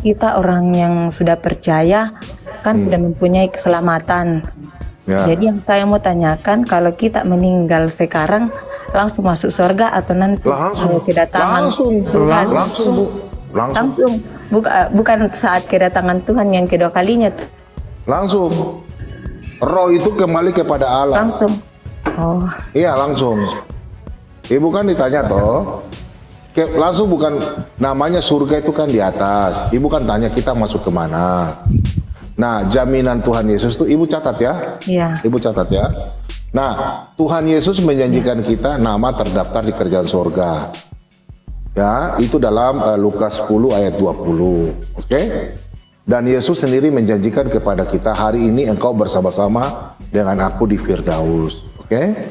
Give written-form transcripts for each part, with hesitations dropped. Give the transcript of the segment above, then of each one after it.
kita orang yang sudah percaya kan sudah mempunyai keselamatan. Ya. Jadi yang saya mau tanyakan, kalau kita meninggal sekarang langsung masuk surga atau nanti kedatangan Tuhan? Langsung. Bukan saat kedatangan Tuhan yang kedua kalinya. Langsung. Roh itu kembali kepada Allah. Langsung. Oh. Iya, langsung. Ibu kan ditanya toh, langsung, bukan namanya surga itu kan di atas. Ibu kan tanya kita masuk kemana. Nah, jaminan Tuhan Yesus itu ibu catat ya. Iya. Ibu catat ya. Nah, Tuhan Yesus menjanjikan kita nama terdaftar di kerajaan surga. Ya, itu dalam Lukas 10 ayat 20. Oke? Dan Yesus sendiri menjanjikan kepada kita, hari ini engkau bersama-sama dengan aku di Firdaus. Oke?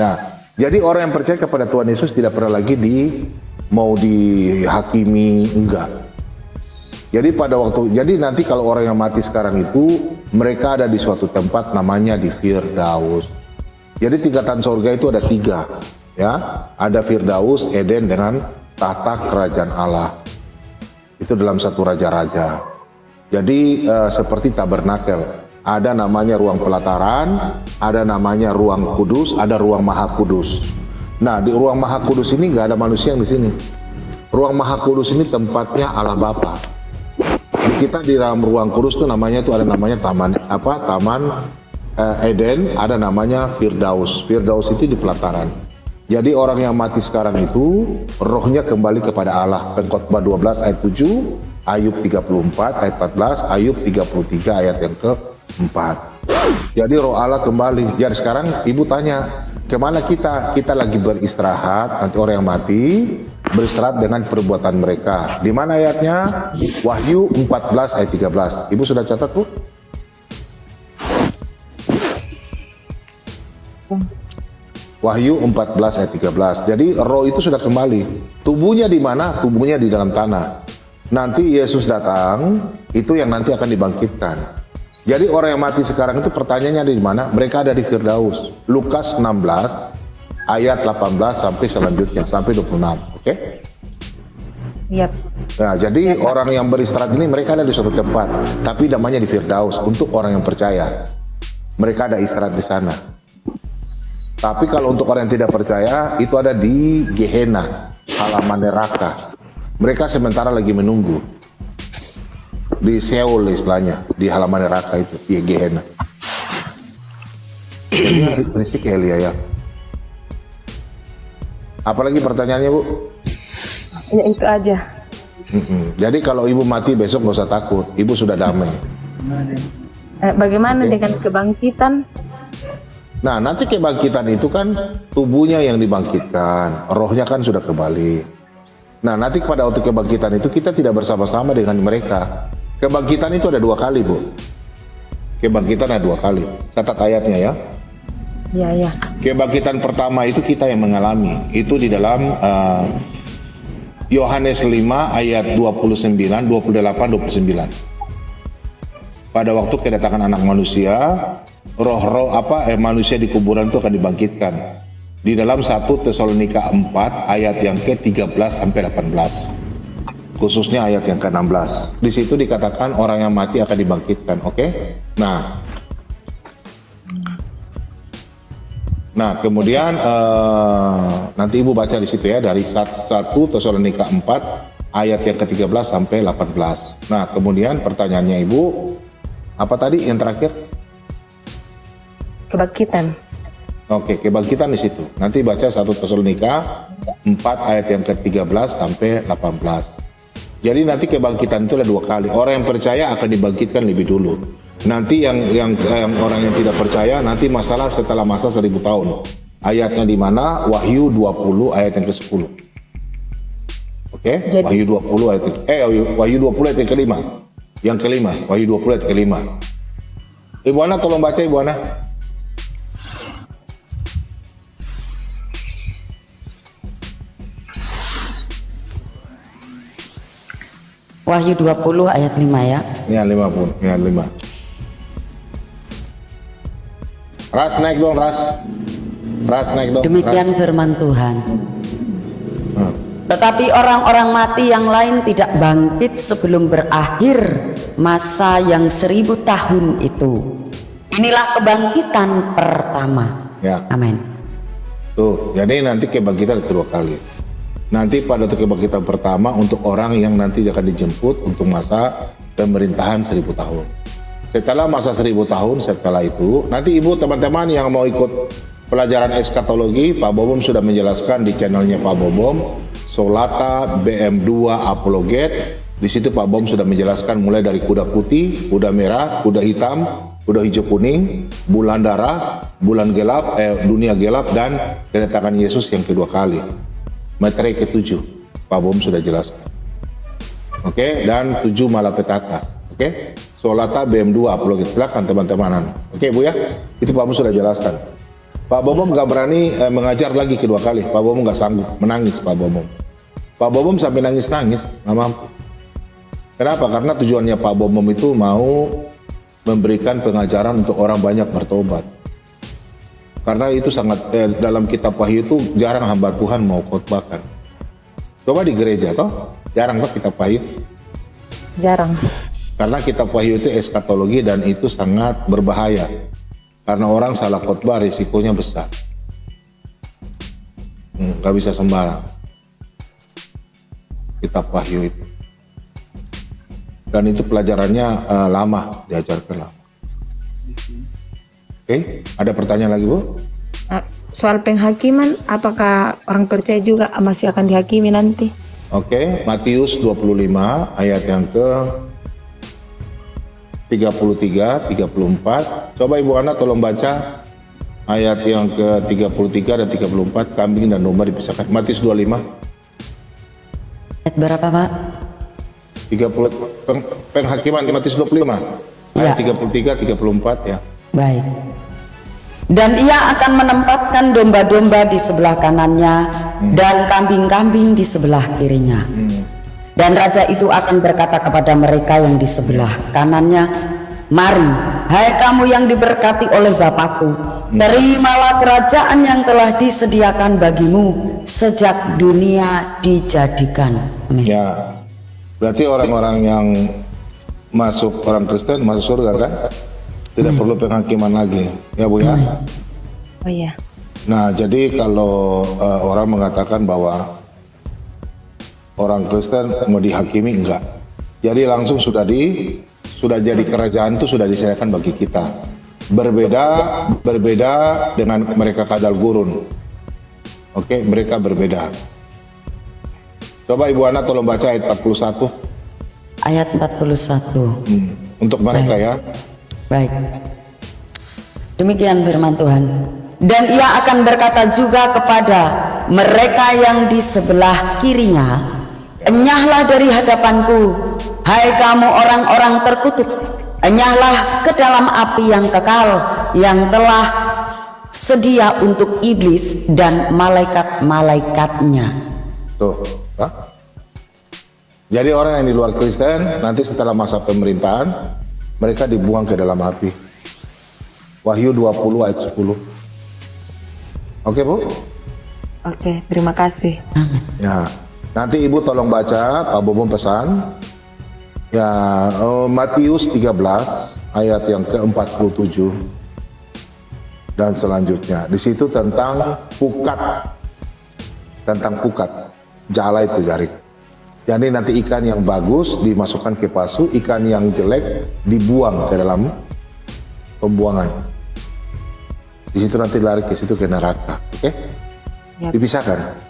Nah, jadi orang yang percaya kepada Tuhan Yesus tidak pernah lagi mau dihakimi, enggak. Jadi nanti kalau orang yang mati sekarang itu, mereka ada di suatu tempat namanya di Firdaus. Jadi tingkatan surga itu ada 3, ya. Ada Firdaus, Eden, dengan tahta kerajaan Allah. Itu dalam satu raja-raja. Jadi seperti tabernakel, ada namanya ruang pelataran, ada namanya ruang kudus, ada ruang maha kudus. Nah, di ruang maha kudus ini nggak ada manusia yang di sini. Ruang maha kudus ini tempatnya Allah Bapa. Kita di dalam ruang kudus itu namanya taman Eden, ada namanya Firdaus. Firdaus itu di pelataran. Jadi orang yang mati sekarang itu rohnya kembali kepada Allah. Pengkhotbah 12 ayat 7, Ayub 34 ayat 14, Ayub 33 ayat yang ke-4. Jadi roh Allah kembali. Jadi sekarang ibu tanya, kemana kita? Kita lagi beristirahat. Nanti orang yang mati beristirahat dengan perbuatan mereka. Di mana ayatnya? Wahyu 14 ayat 13. Ibu sudah catat, Bu? Wahyu 14 ayat 13. Jadi roh itu sudah kembali. Tubuhnya di mana? Tubuhnya di dalam tanah. Nanti Yesus datang, itu yang nanti akan dibangkitkan. Jadi orang yang mati sekarang itu pertanyaannya ada di mana? Mereka ada di Firdaus. Lukas 16 ayat 18 sampai selanjutnya sampai 26. Oke? Yep. Nah, jadi orang yang beristirahat ini mereka ada di suatu tempat, tapi namanya di Firdaus untuk orang yang percaya. Mereka ada istirahat di sana. Tapi kalau untuk orang yang tidak percaya, itu ada di Gehenna, halaman neraka. Mereka sementara lagi menunggu di Seoul istilahnya, di halaman neraka itu, di Gehenna. Berisik Elia ya. Apalagi pertanyaannya, Bu? Ya itu aja. Jadi kalau ibu mati besok nggak usah takut, ibu sudah damai. Bagaimana dengan kebangkitan? Nah, nanti kebangkitan itu kan tubuhnya yang dibangkitkan, rohnya kan sudah kembali. Nah, nanti pada waktu kebangkitan itu kita tidak bersama-sama dengan mereka. Kebangkitan itu ada 2 kali, Bu. Kebangkitan ada 2 kali. Catat ayatnya ya. Ya, ya. Kebangkitan pertama itu kita yang mengalami. Itu di dalam Yohanes 5 ayat 29, 28, 29. Pada waktu kedatangan anak manusia, roh-roh manusia di kuburan itu akan dibangkitkan. Di dalam 1 Tesalonika 4 ayat yang ke-13 sampai 18. Khususnya ayat yang ke-16. Di situ dikatakan orang yang mati akan dibangkitkan, oke? Nah, kemudian nanti ibu baca di situ ya, dari 1 Tesalonika 4 ayat yang ke-13 sampai 18. Nah, kemudian pertanyaannya ibu, apa tadi yang terakhir? Kebangkitan. Oke, kebangkitan di situ. Nanti baca 1 Tesalonika 4 ayat yang ke-13 sampai 18. Jadi nanti kebangkitan itu ada 2 kali. Orang yang percaya akan dibangkitkan lebih dulu. Nanti yang orang yang tidak percaya nanti masalah setelah masa 1000 tahun. Ayatnya di mana? Wahyu 20 ayat yang ke-10. Oke? Wahyu 20 ayat Wahyu 20 ayat yang kelima. Yang kelima, Wahyu 20 ayat kelima. Ibu Ana tolong baca, Ibu Ana. Wahyu 20 ayat 5 ya. Ya, 50. Ya, 5. Ras naik dong, Ras. Ras naik dong. Demikian firman Tuhan. Tetapi orang-orang mati yang lain tidak bangkit sebelum berakhir masa yang 1000 tahun itu. Inilah kebangkitan pertama. Ya. Amin. Tuh, jadi nanti kebangkitan kedua kali. Nanti pada kebangkitan pertama untuk orang yang nanti akan dijemput untuk masa pemerintahan 1000 tahun. Setelah masa 1000 tahun, setelah itu nanti ibu teman-teman yang mau ikut pelajaran eskatologi, Pak Bobom sudah menjelaskan di channelnya Pak Bobom, Solata BM2 Apologet. Di situ Pak Bobom sudah menjelaskan mulai dari kuda putih, kuda merah, kuda hitam, kuda hijau kuning, bulan darah, bulan gelap, dunia gelap, dan kedatangan Yesus yang kedua kali. Materi ke-7 Pak Bobom sudah jelaskan. Oke, dan 7 malapetaka. Oke, Solata BM2 Apologet. Silakan teman-teman. Oke Bu ya, itu Pak Bobom sudah jelaskan. Pak Bobom nggak berani mengajar lagi kedua kali. Pak Bobom nggak sanggup, menangis Pak Bobom. Pak Bobom sampai nangis-nangis, nggak mampu. Kenapa? Karena tujuannya Pak Bobom itu mau memberikan pengajaran untuk orang banyak bertobat. Karena itu sangat dalam kitab Wahyu itu jarang hamba Tuhan mau khotbahkan. Coba di gereja toh, jarang toh kitab Wahyu. Jarang. Karena kitab Wahyu itu eskatologi dan itu sangat berbahaya. Karena orang salah khotbah risikonya besar. Gak bisa sembarang. Kitab Wahyu itu. Dan itu pelajarannya lama, diajarkan lama. Oke, ada pertanyaan lagi Bu? Soal penghakiman, apakah orang percaya juga masih akan dihakimi nanti? Oke, Matius 25 ayat yang ke 33, 34. Coba Ibu Ana tolong baca ayat yang ke 33 dan 34, kambing dan domba dipisahkan. Matius 25. Ayat berapa Pak? 30 penghakiman Matius 25. Ayat 33, 34 ya. Baik. Dan ia akan menempatkan domba-domba di sebelah kanannya dan kambing-kambing di sebelah kirinya. Dan raja itu akan berkata kepada mereka yang di sebelah kanannya, "Mari, hai kamu yang diberkati oleh Bapakku, terimalah kerajaan yang telah disediakan bagimu sejak dunia dijadikan." Amin. Ya, berarti orang-orang yang masuk, orang Kristen masuk surga kan? Tidak perlu penghakiman lagi, ya Bu ya? Oh iya. Nah, jadi kalau orang mengatakan bahwa orang Kristen mau dihakimi, enggak. Jadi langsung sudah jadi kerajaan itu sudah disediakan bagi kita. Berbeda dengan mereka kadal gurun. Oke, mereka berbeda. Coba Ibu Ana tolong baca ayat 41. Ayat 41. Untuk mereka ya. Baik. Demikian firman Tuhan. Dan ia akan berkata juga kepada mereka yang di sebelah kirinya, "Enyahlah dari hadapanku, hai kamu orang-orang terkutuk, enyahlah ke dalam api yang kekal, yang telah sedia untuk iblis dan malaikat-malaikatnya." Tuh, ha? Jadi orang yang di luar Kristen nanti setelah masa pemerintahan mereka dibuang ke dalam api. Wahyu 20 ayat 10. Oke Bu? Oke, terima kasih. Ya, nanti Ibu tolong baca, Pak Bobom pesan. Ya, Matius 13 ayat yang ke-47 dan selanjutnya. Di situ tentang pukat. Tentang pukat. Jala itu jaring. Jadi nanti ikan yang bagus dimasukkan ke pasu, ikan yang jelek dibuang ke dalam pembuangan. Di situ nanti lari ke situ ke neraka, oke? Dipisahkan.